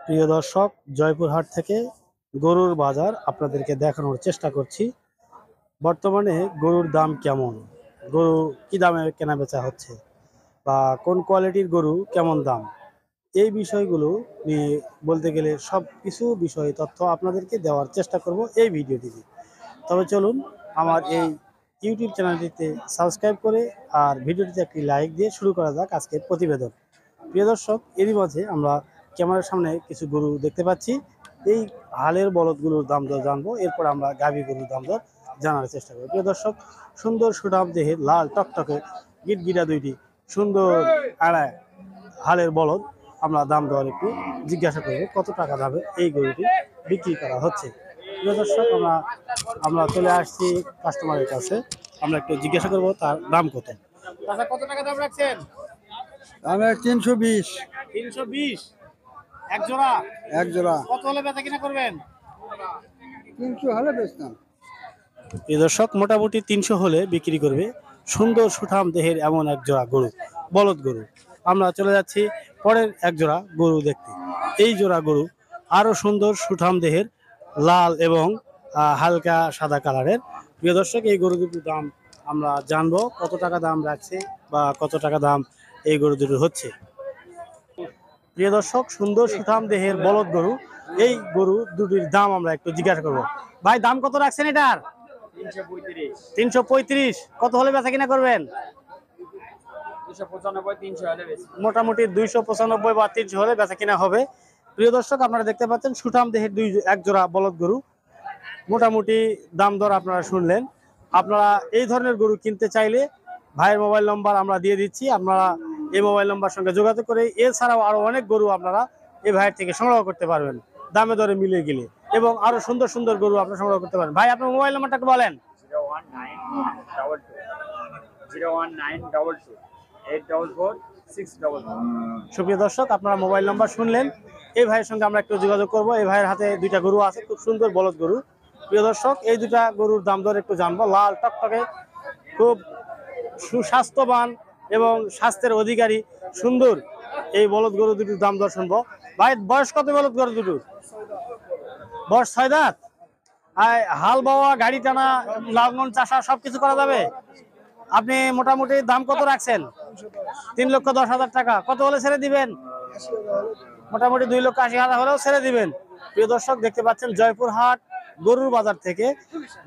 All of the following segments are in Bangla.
প্রিয় দর্শক, জয়পুরহাট থেকে গরুর বাজার আপনাদেরকে দেখানোর চেষ্টা করছি। বর্তমানে গরুর দাম কেমন, গরু কি দামে কেনা বেচা হচ্ছে, বা কোন কোয়ালিটির গরু কেমন দাম, এই বিষয়গুলো নিয়ে বলতে গেলে সব কিছু বিষয় তথ্য আপনাদেরকে দেওয়ার চেষ্টা করব এই ভিডিওটিতে। তবে চলুন আমার এই ইউটিউব চ্যানেলটিতে সাবস্ক্রাইব করে আর ভিডিওটিতে একটি লাইক দিয়ে শুরু করা যাক আজকের প্রতিবেদন। প্রিয় দর্শক, এরই মাঝে আমরা ক্যামেরার সামনে কিছু গরু দেখতে পাচ্ছি। এই হালের বলদগুলোর দাম দর জানবো, এরপর আমরা গাভী গরুর দাম দর জানার চেষ্টা করব। প্রিয় দর্শক, সুন্দর সুঠাম দেহের লাল টকটকে গিটগিটা দুইটি সুন্দর আড়ায় হালের বলদ, আমরা দাম দর একটু জিজ্ঞাসা করব কত টাকা দামে এই গরুটি বিক্রি করা হচ্ছে। প্রিয় দর্শক, আমরা চলে আসছি কাস্টমারের কাছে, আমরা একটু জিজ্ঞাসা করব তার দাম কত। আচ্ছা, কত টাকা দাম রাখছেন? আমি 320 320 এক জোড়া। এক জোড়া। কত হলে বেচা কিনা করবেন? 300 হলে বেচতাম। এই দর্শক, মোটামুটি 300 হলে বিক্রি করবে সুন্দর সুঠাম দেহের এমন এক জোড়া গরু, বলদ গরু। আমরা চলে যাচ্ছি পরের এক জোড়া গরু দেখতে। এই জোড়া গরু আরো সুন্দর সুঠাম দেহের, লাল এবং হালকা সাদা কালারের। প্রিয় দর্শক, এই গরু দুটির দাম আমরা জানবো, কত টাকা দাম রাখছে বা কত টাকা দাম এই গরু দুটো হচ্ছে। প্রিয় দর্শক, সুন্দর সুঠাম দেহের বলদ গরু, এই গরু দুটির দাম আমরা একটু জিজ্ঞাসা করবো। ভাই, দাম কত রাখছেন এটার? 335। কত হলে বেচা কিনা করবেন? 295 মোটামুটি 295 বা 300 হলে বেচা কিনা হবে। প্রিয় দর্শক, আপনারা দেখতে পাচ্ছেন সুঠাম দেহের এক জোড়া বলদ গরু। মোটামুটি দাম দর আপনারা শুনলেন। আপনারা এই ধরনের গরু কিনতে চাইলে ভাইয়ের মোবাইল নম্বর আমরা দিয়ে দিচ্ছি, আপনারা এই মোবাইল নম্বর সঙ্গে যোগাযোগ করে এছাড়াও আরো অনেক গরু আপনারা এই ভাইয়ের থেকে সংগ্রহ করতে পারবেন দামে দরে মিলিয়ে গেলে, এবং আরো সুন্দর সুন্দর গরু আপনারা সংগ্রহ করতে পারেন। ভাই, আপনার মোবাইল নাম্বারটা একটু বলেন। 01922 সুপ্রিয় দর্শক, আপনারা মোবাইল নাম্বার শুনলেন। এই ভাইয়ের সঙ্গে আমরা একটু যোগাযোগ করব। এই ভাইয়ের হাতে দুইটা গরু আছে, খুব সুন্দর বলদ গরু। প্রিয় দর্শক, এই দুটা গরুর দাম দর একটু জানবো। লাল টকটকে, খুব সুস্বাস্থ্যবান এবং স্বাস্থ্যের অধিকারী সুন্দর এই বলদ গরু দুটির দাম দর শুনবো। ভাই, বয়স কত বলদ গরু দুটো? বয়স 6 দাঁত। হাল বাওয়া, গাড়ি টানা, লাঙ্গল চাষা সবকিছু করা যাবে। আপনি মোটামুটি দাম কত রাখছেন? 3,10,000 টাকা। কত হলে ছেড়ে দিবেন? মোটামুটি 2,80,000 হলেও ছেড়ে দিবেন। প্রিয় দর্শক, দেখতে পাচ্ছেন জয়পুরহাট গরুর বাজার থেকে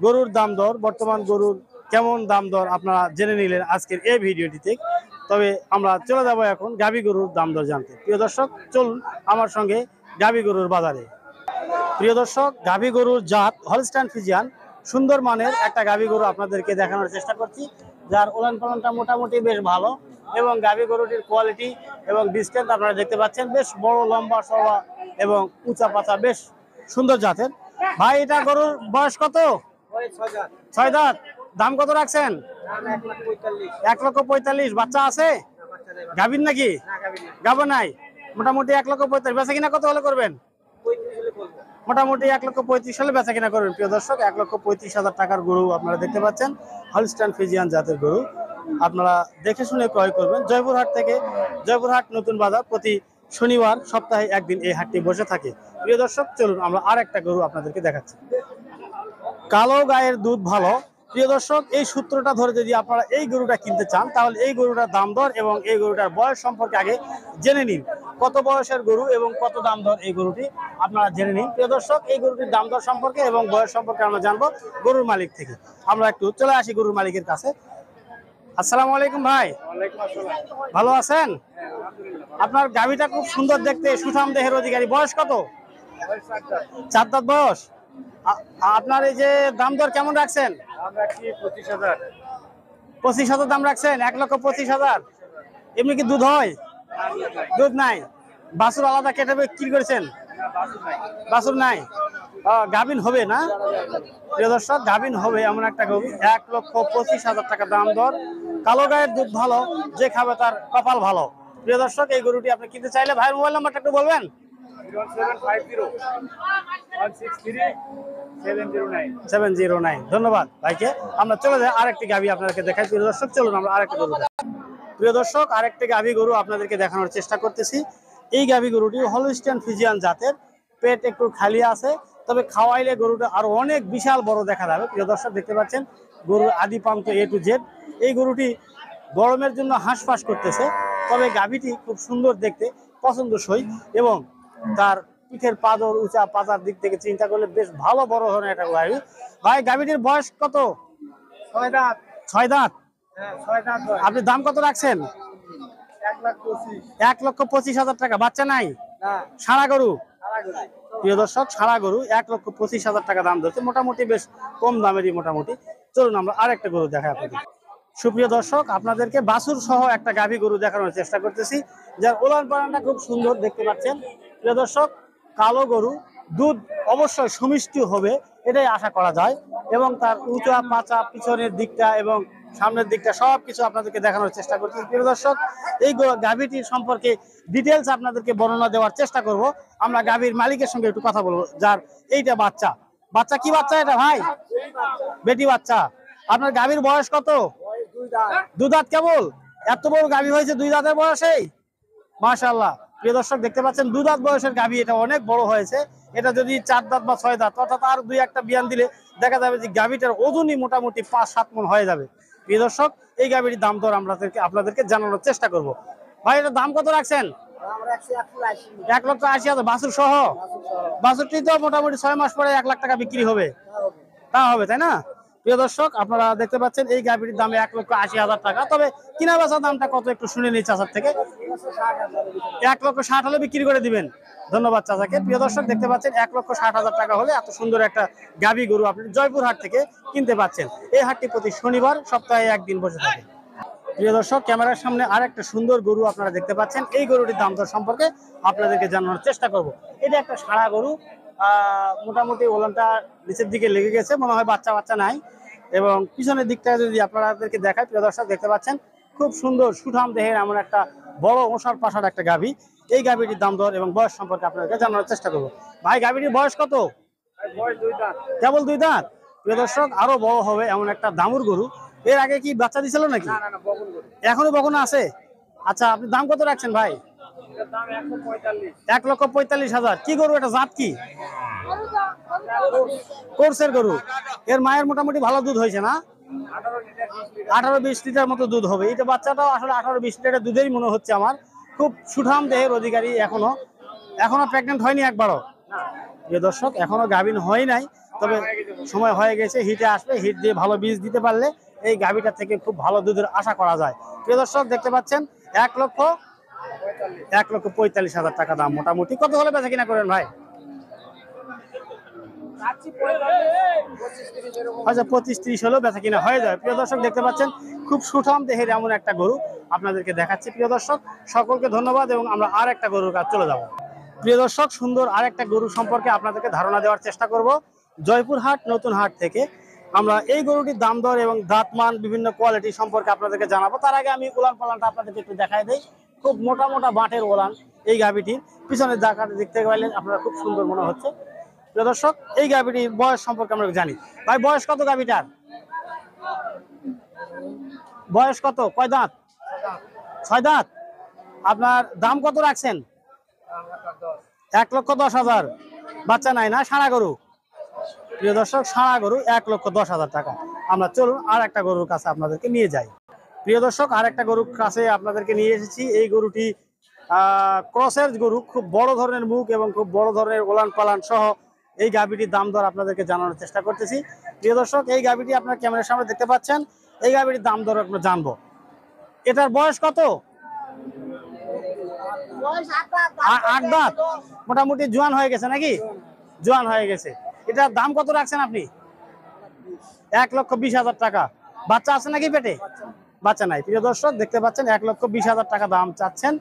গরুর দাম দর, বর্তমান গরুর কেমন দাম দর আপনারা জেনে নিলেন আজকের এই ভিডিওটিতে। তবে আমরা চলে যাব এখন গাভী গরুর দাম দর জানতে। প্রিয় দর্শক, চলুন আমার সঙ্গে গাভী গরুর বাজারে। প্রিয় দর্শক, গাভী গরুর জাত হলস্টাইন ফ্রিজিয়ান, সুন্দর মানের একটা গাভী গরু আপনাদেরকে দেখানোর চেষ্টা করছি, যার ওলান পালনটা মোটামুটি বেশ ভালো, এবং গাভী গরুটির কোয়ালিটি এবং ডিস্টেন্স আপনারা দেখতে পাচ্ছেন, বেশ বড়, লম্বা সবা এবং উঁচা পাতা, বেশ সুন্দর জাতের। ভাই, এটা গরুর বয়স কত? 6 দাঁত। দাম কত রাখছেন? 1,45,000। বাচ্চা আছে? গাভীর নাকি? গাভী নাই। মোটামুটি 1,45,000। বেচা কিনা কত হলে করবেন? মোটামুটি 1,35,000 হলে বেচা কিনা করবেন। প্রিয় দর্শক, 1,35,000 টাকার গরু আপনারা দেখতে পাচ্ছেন, হলস্টাইন ফ্রিজিয়ান জাতের গরু। আপনারা দেখে শুনে ক্রয় করবেন। জয়পুরহাট থেকে, জয়পুরহাট নতুন বাজার, প্রতি শনিবার সপ্তাহে একদিন এই হাটটি বসে থাকে। প্রিয় দর্শক, চলুন আমরা আর একটা গরু আপনাদেরকে দেখাচ্ছি। কালো গায়ের দুধ ভালো। প্রিয় দর্শক, এই সূত্রটা ধরে যদি আপনারা এই গরুটা কিনতে চান, তাহলে এই গরুটার দাম দর এবং এই গরুটার বয়স সম্পর্কে আগে জেনে নিন। কত বয়সের গরু এবং কত দাম দর এই গরুটি আপনারা জেনে নিন। প্রিয় দর্শক, এই গরুটির দাম দর সম্পর্কে এবং বয়স সম্পর্কে আমরা জানবো গরুর মালিক থেকে। আমরা একটু চলে আসি গরুর মালিকের কাছে। আসসালামু আলাইকুম ভাই, ভালো আছেন? আপনার গাভীটা খুব সুন্দর দেখতে, সুঠাম দেহের অধিকারী। বয়স কত? 4 দাঁত বয়স। আপনার এই যে দাম দর কেমন রাখছেন? 25,000 দাম রাখছেন। 1,25,000। এমনি কি দুধ হয়? দুধ নাই। বাছুর আলাদা কেটে কি করেছেন? বাছুর নাই। গাভিন হবে না? প্রিয় দর্শক, গাভিন হবে এমন একটা গরু। 1,25,000 টাকা দাম দর। কালো গায়ের দুধ ভালো, যে খাবে তার কপাল ভালো। প্রিয় দর্শক, এই গরুটি আপনি কিনতে চাইলে ভাইয়ের মোবাইল নাম্বারটা একটু বলবেন। 709। ধন্যবাদ ভাইকে। আমরা চলে যাই আরেকটি গাভী আপনাদেরকে দেখাই। প্রিয় দর্শক, চলুন আমরা আরেকটি গরু। প্রিয় দর্শক, আরেকটি গাভী গরু আপনাদেরকে দেখানোর চেষ্টা করতেছি। এই গাভী গরুটি হলস্টাইন ফ্রিজিয়ান জাতের, পেট একটু খালি আছে, তবে খাওয়াইলে গরুটা আরো অনেক বিশাল বড় দেখা যাবে। প্রিয় দর্শক দেখতে পাচ্ছেন গরুর আদি প্রান্ত A to Z। এই গরুটি গরমের জন্য হাঁসফাঁস করতেছে, তবে গাভীটি খুব সুন্দর দেখতে, পছন্দসই, এবং তার পিঠের পাদর উঁচা পাতার দিক থেকে চিন্তা করলে বেশ ভালো বড় ধরনের একটা গাভী। ভাই গাভীটির বয়স কত? 6 দাঁত। 6 দাঁত। হ্যাঁ 6 দাঁত। আপনি দাম কত রাখছেন? 1,25,000। 1,25,000 টাকা। বাচ্চা নাই? না, সারা গরু? সারা গরু। প্রিয় দর্শক সারা গরু 1,25,000 টাকা দাম ধরছে, মোটামুটি বেশ কম দামেরই মোটামুটি। চলুন আমরা আরেকটা গরু দেখাই আপনাদের। সুপ্রিয় দর্শক, আপনাদেরকে বাছুর সহ একটা গাভী গরু দেখানোর চেষ্টা করতেছি, যার ওলান পালানটা খুব সুন্দর দেখতে পাচ্ছেন। প্রিয় দর্শক, কালো গরু, দুধ অবশ্যই সুমিষ্টি হবে এটাই আশা করা যায়, এবং তার উঁচা পাচা পিছনের দিকটা এবং সামনের দিকটা সবকিছু আপনাদেরকে দেখানোর চেষ্টা করছি। প্রিয় দর্শক, এই গাভীটির সম্পর্কে ডিটেলস আপনাদেরকে বর্ণনা দেওয়ার চেষ্টা করব। আমরা গাভীর মালিকের সঙ্গে একটু কথা বলবো, যার এইটা বাচ্চা। বাচ্চা কি বাচ্চা এটা ভাই? বেটি বাচ্চা। আপনার গাভীর বয়স কত? 2 দাঁত। 2 দাঁত কেবল? এত বড় গাভী হয়েছে 2 দাঁতের বয়সেই? মাশাআল্লাহ। প্রিয় দর্শক দেখতে পাচ্ছেন 2 দাঁত বয়সের গাভী, এটা অনেক বড় হয়েছে। এটা যদি 4 দাঁত বা 6 দাঁত, অর্থাৎ আর 2-1টা বিয়ান দিলে দেখা যাবে যে গাভীটার ওজনই মোটামুটি 5-7 মণ হয়ে যাবে। প্রিয় দর্শক, এই গাভীটির দাম দর আপনাদেরকে জানানোর চেষ্টা করব। ভাই এটার দাম কত রাখছেন? আমরা 180,000। 1,80,000 বাছুর সহ? বাছুরটি তো মোটামুটি 6 মাস পরে 1 লাখ টাকা বিক্রি হবে, তা হবে তাই না? প্রিয় দর্শক, আপনারা দেখতে পাচ্ছেন এই গাভীটির দামে 1,80,000 টাকা। তবে কিনা বেচার দামটা কত একটু শুনে নিই চাচার থেকে। 1,60,000 হলে বিক্রি করে দিবেন। ধন্যবাদ চাচাকে। প্রিয় দর্শক দেখতে পাচ্ছেন 1,60,000 টাকা হলে এত সুন্দর একটা গাভী গরু আপনি জয়পুর হাট থেকে কিনতে পাচ্ছেন। এই হাটটি প্রতি শনিবার সপ্তাহে একদিন বসে থাকে। প্রিয় দর্শক, ক্যামেরার সামনে আর একটা সুন্দর গরু আপনারা দেখতে পাচ্ছেন। এই গরুটির দাম দর সম্পর্কে আপনাদেরকে জানানোর চেষ্টা করব। এটা একটা সারা গরু, মোটামুটি ওলানটা নিচের দিকে লেগে গেছে, মনে হয় বাচ্চা নাই। এবং পিছনের দিকটা যদি আপনাদেরকে দেখায়, প্রিয় দর্শক দেখতে পাচ্ছেন খুব সুন্দর সুঠাম দেহের এমন একটা বড় ওষার পাশার একটা গাভী। এই গাভীটির দাম দর এবং বয়স সম্পর্কে আপনাদেরকে জানানোর চেষ্টা করব। ভাই গাভীটির বয়স কত? বয়স 2 দাঁত। কেবল 2 দাঁত। প্রিয় দর্শক, আরো বড় হবে এমন একটা দামুর গরু। এর আগে কি বাচ্চা দিছিল নাকি? না, বকন গরু। এখনো বকনা আছে? আচ্ছা, আপনি দাম কত রাখছেন ভাই? এর দাম 145। 1,45,000। কি গরু এটা, জাত কি? কোর্সের গরু। এর মায়ের মোটামুটি ভালো দুধ হয়েছে না? 18-20 লিটার মতো দুধ হবে। এটা বাচ্চাটাও আসলে 18-20 লিটার দুধেরই মনে হচ্ছে আমার। খুব সুঠাম দেহের অধিকারী। এখনো প্রেগনেন্ট হয়নি একবারও? প্রিয় দর্শক, এখনো গাভীন হয় নাই, তবে সময় হয়ে গেছে। হিটে আসবে, হিট দিয়ে ভালো বীজ দিতে পারলে এই গাভীটা থেকে খুব ভালো দুধের আশা করা যায়। প্রিয় দর্শক দেখতে পাচ্ছেন 1,45,000 টাকা দাম। মোটামুটি কত হলে বেচা কিনা করেন ভাই? আচ্ছা, 25-30 হলেও বেচা কিনা হয়ে যাবে। প্রিয় দর্শক দেখতে পাচ্ছেন খুব সুঠাম দেহের এমন একটা গরু আপনাদেরকে দেখাচ্ছি। প্রিয় দর্শক, সকলকে ধন্যবাদ, এবং আমরা আর একটা গরুর কাছে চলে যাব। প্রিয় দর্শক, সুন্দর আর একটা গরু সম্পর্কে আপনাদেরকে ধারণা দেওয়ার চেষ্টা করব জয়পুর হাট নতুন হাট থেকে। আমরা এই গরুটির দাম দর এবং দাঁতমান বিভিন্ন কোয়ালিটি সম্পর্কে আপনাদেরকে জানাবো। তার আগে আমি ওলান পালানটা আপনাদেরকে একটু দেখাই দেই। খুব মোটা মোটা বাঁটের ওলান এই গাভীটির। পিছনের জায়গাটা দেখতে পাইলেন আপনারা, খুব সুন্দর মনে হচ্ছে। প্রিয় দর্শক, এই গাভীটির বয়স সম্পর্কে আমরা জানি। ভাই বয়স কত গাভীটার? বয়স কত? কয় দাঁত? 6 দাঁত। আপনার দাম কত রাখছেন? 1,10,000। বাচ্চা নাই না? সারা গরু? প্রিয় দর্শক, সারা গরু 1,10,000 টাকা। আমরা চলুন আর একটা গরুর কাছে আপনাদেরকে নিয়ে যাই। প্রিয় দর্শক, আর একটা গরুর কাছে আপনাদেরকে নিয়ে এসেছি। এই গরুটি ক্রসের গরু, খুব বড় ধরনের মুখ এবং খুব বড় ধরনের ওলান পালান সহ এই গাভীটির দাম দর আপনাদেরকে জানানোর চেষ্টা করতেছি। প্রিয় দর্শক, এই গাভীটি আপনার ক্যামেরার সামনে দেখতে পাচ্ছেন। এই গাভীটির দাম দর আমরা জানবো। এটার বয়স কত? 8 দাঁত। মোটামুটি জোয়ান হয়ে গেছে নাকি? জোয়ান হয়ে গেছে। এটার দাম কত রাখছেন আপনি? 1,20,000 টাকা। বাচ্চা আছে নাকি পেটে? বাচ্চা নাই। প্রিয় দর্শক দেখতে পাচ্ছেন 1,20,000 টাকা দাম চাচ্ছেন।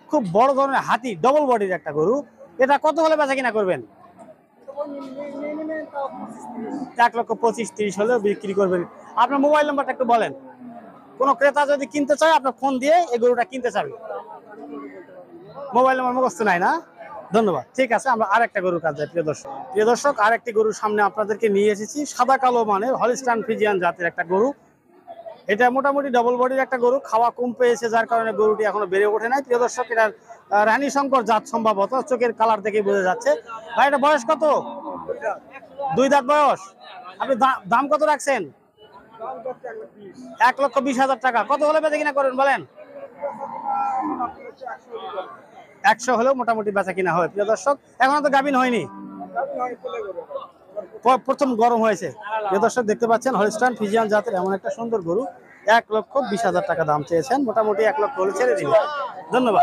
খুব বড় ধরনের হাতি, ডবল বডির একটা গরু। এটা কত হলে বেচা কিনা করবেন? 1,25,000-30 হলেও বিক্রি করবেন। আপনার মোবাইল নাম্বারটা একটু বলেন। কোন ক্রেতা যদি কিনতে চায়, আপনার ফোন দিয়ে এই গরুটা কিনতে চাবে। মোবাইল নাম্বার মুখস্থ নাই না? ধন্যবাদ। ঠিক আছে, আমরা আরেকটা গরুর কাছে যাই। প্রিয় দর্শক, আরেকটি গরুর সামনে আপনাদেরকে নিয়ে এসেছি। সাদা কালো মানের হলস্টাইন ফ্রিজিয়ান জাতের একটা গরু। এটা মোটামুটি ডবল বডির একটা গরু। খাওয়া কম পেয়েছে, যার কারণে গরুটি এখনো বেড়ে ওঠে নাই। প্রিয় দর্শক, এটার রানী শঙ্কর জাত সম্ভবত, চোখের কালার দেখে বোঝা যাচ্ছে। ভাই এটা বয়স কত? 2 দাঁত বয়স। আপনি দাম কত রাখছেন? 1,20,000 টাকা। কত হলে বেচা কিনা করেন বলেন? 100 হলেও মোটামুটি বেচা কিনা হয়। প্রিয় দর্শক, এখনো তো গাভিন হয়নি, প্রথম গরম হয়েছে। প্রিয় দর্শক দেখতে পাচ্ছেন হলস্টাইন ফ্রিজিয়ান জাতের এমন একটা সুন্দর গরু, 1,20,000 টাকা দাম চেয়েছেন। মোটামুটি 1 লক্ষ হলে ছেড়ে দিন। ধন্যবাদ।